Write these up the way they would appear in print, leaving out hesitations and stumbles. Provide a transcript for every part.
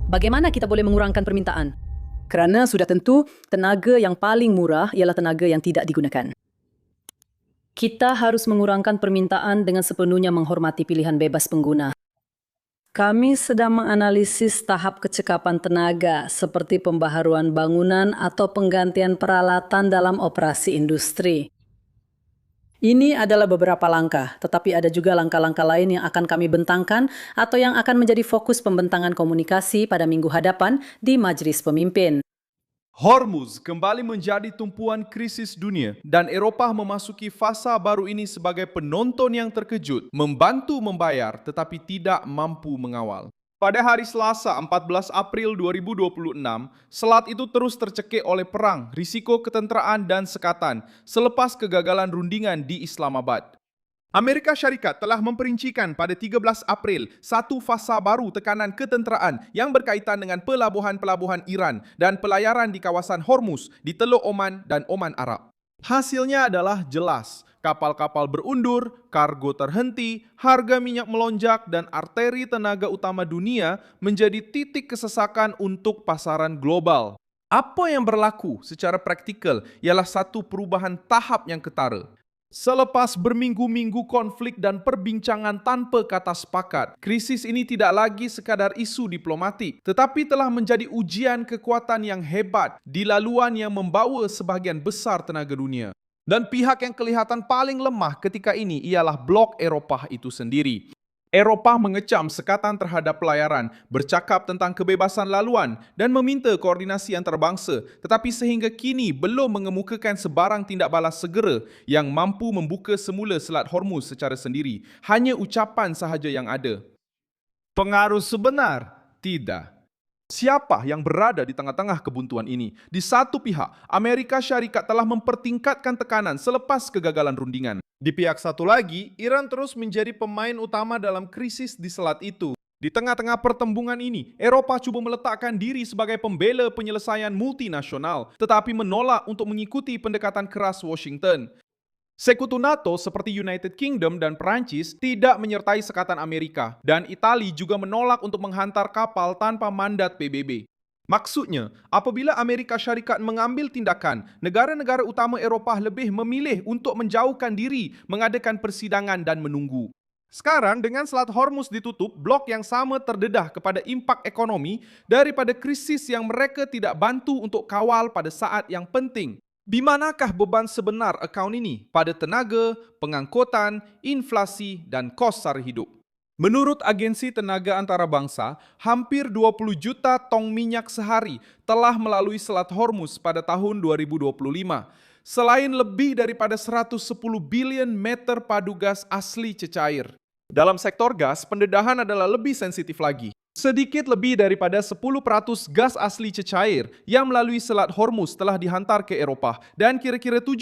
Bagaimana kita boleh mengurangkan permintaan? Kerana sudah tentu tenaga yang paling murah ialah tenaga yang tidak digunakan. Kita harus mengurangkan permintaan dengan sepenuhnya menghormati pilihan bebas pengguna. Kami sedang menganalisis tahap kecekapan tenaga seperti pembaharuan bangunan atau penggantian peralatan dalam operasi industri. Ini adalah beberapa langkah, tetapi ada juga langkah-langkah lain yang akan kami bentangkan atau yang akan menjadi fokus pembentangan komunikasi pada minggu hadapan di Majlis Pemimpin. Hormuz kembali menjadi tumpuan krisis dunia dan Eropah memasuki fasa baru ini sebagai penonton yang terkejut, membantu membayar tetapi tidak mampu mengawal. Pada hari Selasa 14 April 2026, selat itu terus tercekik oleh perang, risiko ketenteraan dan sekatan selepas kegagalan rundingan di Islamabad. Amerika Syarikat telah memperincikan pada 13 April satu fasa baru tekanan ketenteraan yang berkaitan dengan pelabuhan-pelabuhan Iran dan pelayaran di kawasan Hormuz di Teluk Oman dan Oman Arab. Hasilnya adalah jelas, kapal-kapal berundur, kargo terhenti, harga minyak melonjak dan arteri tenaga utama dunia menjadi titik kesesakan untuk pasaran global. Apa yang berlaku secara praktikal ialah satu perubahan tahap yang ketara. Selepas berminggu-minggu konflik dan perbincangan tanpa kata sepakat, krisis ini tidak lagi sekadar isu diplomatik, tetapi telah menjadi ujian kekuatan yang hebat di laluan yang membawa sebahagian besar tenaga dunia. Dan pihak yang kelihatan paling lemah ketika ini ialah blok Eropah itu sendiri. Eropah mengecam sekatan terhadap pelayaran, bercakap tentang kebebasan laluan dan meminta koordinasi antarabangsa, tetapi sehingga kini belum mengemukakan sebarang tindak balas segera yang mampu membuka semula Selat Hormuz secara sendiri. Hanya ucapan sahaja yang ada. Pengaruh sebenar? Tidak. Siapa yang berada di tengah-tengah kebuntuan ini? Di satu pihak, Amerika Syarikat telah mempertingkatkan tekanan selepas kegagalan rundingan. Di pihak satu lagi, Iran terus menjadi pemain utama dalam krisis di selat itu. Di tengah-tengah pertembungan ini, Eropah cuba meletakkan diri sebagai pembela penyelesaian multinasional, tetapi menolak untuk mengikuti pendekatan keras Washington. Sekutu NATO seperti United Kingdom dan Perancis tidak menyertai sekatan Amerika, dan Italia juga menolak untuk menghantar kapal tanpa mandat PBB. Maksudnya, apabila Amerika Syarikat mengambil tindakan, negara-negara utama Eropah lebih memilih untuk menjauhkan diri, mengadakan persidangan dan menunggu. Sekarang, dengan Selat Hormuz ditutup, blok yang sama terdedah kepada impak ekonomi daripada krisis yang mereka tidak bantu untuk kawal pada saat yang penting. Di manakah beban sebenar akaun ini pada tenaga, pengangkutan, inflasi dan kos sara hidup? Menurut Agensi Tenaga Antarabangsa, hampir 20 juta tong minyak sehari telah melalui Selat Hormuz pada tahun 2025. Selain lebih daripada 110 bilion meter padu gas asli cecair. Dalam sektor gas, pendedahan adalah lebih sensitif lagi. Sedikit lebih daripada 10% gas asli cecair yang melalui Selat Hormuz telah dihantar ke Eropah dan kira-kira 7%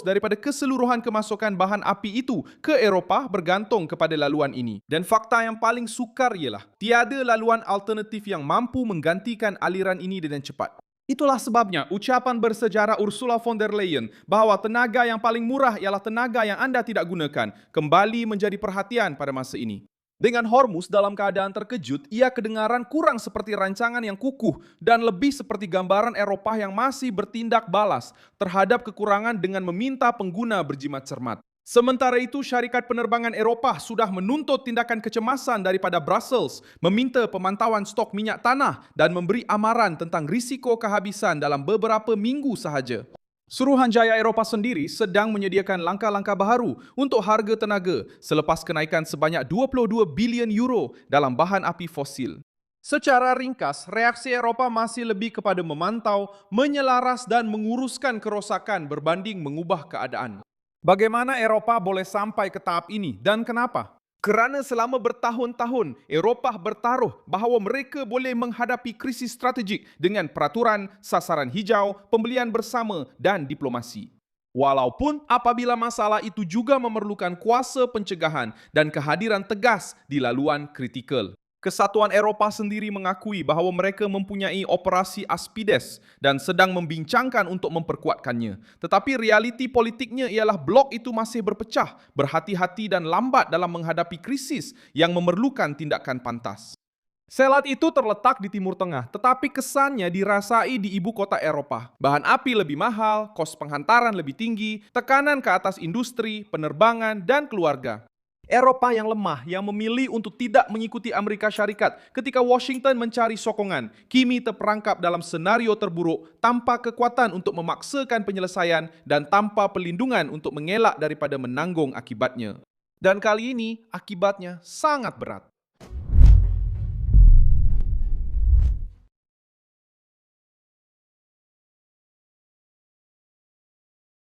daripada keseluruhan kemasukan bahan api itu ke Eropah bergantung kepada laluan ini. Dan fakta yang paling sukar ialah tiada laluan alternatif yang mampu menggantikan aliran ini dengan cepat. Itulah sebabnya ucapan bersejarah Ursula von der Leyen bahawa tenaga yang paling murah ialah tenaga yang anda tidak gunakan kembali menjadi perhatian pada masa ini. Dengan Hormuz dalam keadaan terkejut, ia kedengaran kurang seperti rancangan yang kukuh dan lebih seperti gambaran Eropah yang masih bertindak balas terhadap kekurangan dengan meminta pengguna berjimat cermat. Sementara itu, syarikat penerbangan Eropah sudah menuntut tindakan kecemasan daripada Brussels, meminta pemantauan stok minyak tanah dan memberi amaran tentang risiko kehabisan dalam beberapa minggu sahaja. Suruhanjaya Eropah sendiri sedang menyediakan langkah-langkah baharu untuk harga tenaga selepas kenaikan sebanyak 22 bilion euro dalam bahan api fosil. Secara ringkas, reaksi Eropah masih lebih kepada memantau, menyelaras dan menguruskan kerosakan berbanding mengubah keadaan. Bagaimana Eropah boleh sampai ke tahap ini dan kenapa? Kerana selama bertahun-tahun, Eropah bertaruh bahawa mereka boleh menghadapi krisis strategik dengan peraturan, sasaran hijau, pembelian bersama dan diplomasi. Walaupun apabila masalah itu juga memerlukan kuasa pencegahan dan kehadiran tegas di laluan kritikal. Kesatuan Eropah sendiri mengakui bahawa mereka mempunyai operasi Aspides dan sedang membincangkan untuk memperkuatkannya. Tetapi realiti politiknya ialah blok itu masih berpecah, berhati-hati dan lambat dalam menghadapi krisis yang memerlukan tindakan pantas. Selat itu terletak di Timur Tengah, tetapi kesannya dirasai di ibu kota Eropa. Bahan api lebih mahal, kos penghantaran lebih tinggi, tekanan ke atas industri, penerbangan, dan keluarga. Eropa yang lemah yang memilih untuk tidak mengikuti Amerika Syarikat ketika Washington mencari sokongan, kini terperangkap dalam senario terburuk tanpa kekuatan untuk memaksakan penyelesaian dan tanpa pelindungan untuk mengelak daripada menanggung akibatnya. Dan kali ini akibatnya sangat berat.